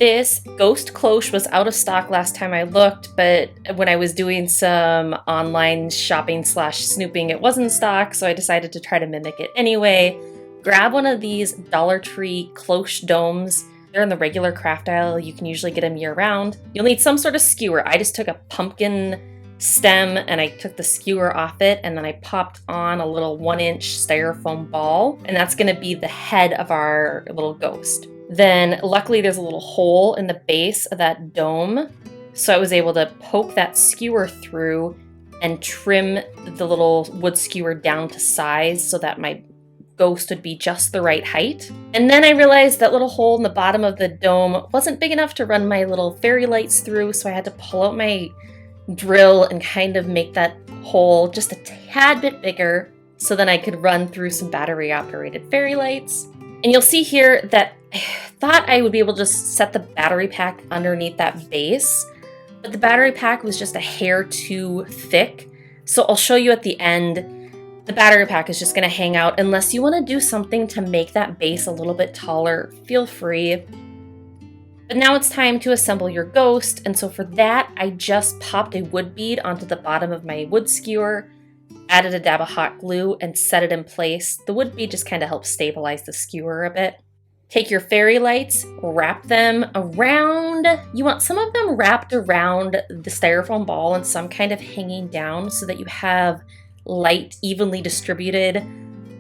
This ghost cloche was out of stock last time I looked, but when I was doing some online shopping / snooping, it was in stock, so I decided to try to mimic it anyway. Grab one of these Dollar Tree cloche domes. They're in the regular craft aisle. You can usually get them year-round. You'll need some sort of skewer. I just took a pumpkin stem and I took the skewer off it, and then I popped on a little 1-inch styrofoam ball, and that's going to be the head of our little ghost. Then luckily there's a little hole in the base of that dome, so I was able to poke that skewer through and trim the little wood skewer down to size so that my ghost would be just the right height. And then I realized that little hole in the bottom of the dome wasn't big enough to run my little fairy lights through, so I had to pull out my drill and kind of make that hole just a tad bit bigger so then I could run through some battery operated fairy lights. And you'll see here that I thought I would be able to just set the battery pack underneath that base, but the battery pack was just a hair too thick. So I'll show you at the end, the battery pack is just going to hang out. Unless you want to do something to make that base a little bit taller, feel free. But now it's time to assemble your ghost, and so for that, I just popped a wood bead onto the bottom of my wood skewer, added a dab of hot glue, and set it in place. The wood bead just kind of helps stabilize the skewer a bit. Take your fairy lights, wrap them around. You want some of them wrapped around the styrofoam ball and some kind of hanging down so that you have light evenly distributed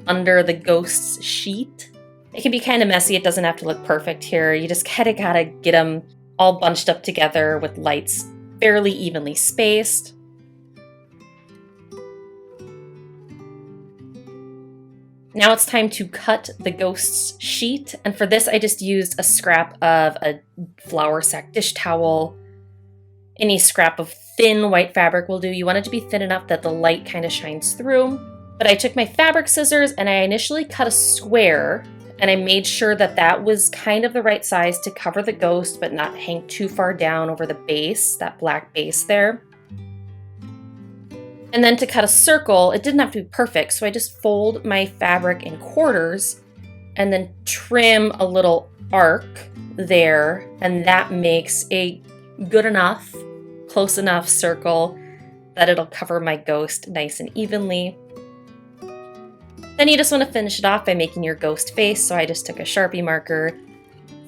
under the ghost's sheet. It can be kind of messy. It doesn't have to look perfect here. You just kind of gotta get them all bunched up together with lights fairly evenly spaced. Now it's time to cut the ghost's sheet, and for this I just used a scrap of a flour sack dish towel. Any scrap of thin white fabric will do. You want it to be thin enough that the light kind of shines through. But I took my fabric scissors and I initially cut a square, and I made sure that that was kind of the right size to cover the ghost but not hang too far down over the base, that black base there. And then to cut a circle, it didn't have to be perfect, so I just fold my fabric in quarters and then trim a little arc there, and that makes a good enough, close enough circle that it'll cover my ghost nice and evenly. Then you just want to finish it off by making your ghost face, so I just took a Sharpie marker,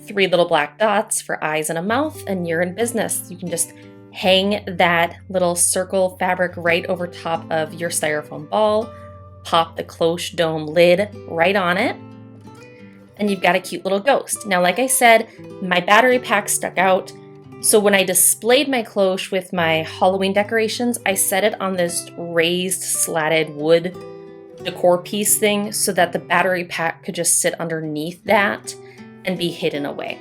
3 little black dots for eyes and a mouth, and you're in business. You can just hang that little circle fabric right over top of your styrofoam ball, pop the cloche dome lid right on it, and you've got a cute little ghost. Now, like I said, my battery pack stuck out, so when I displayed my cloche with my Halloween decorations, I set it on this raised slatted wood decor piece thing so that the battery pack could just sit underneath that and be hidden away.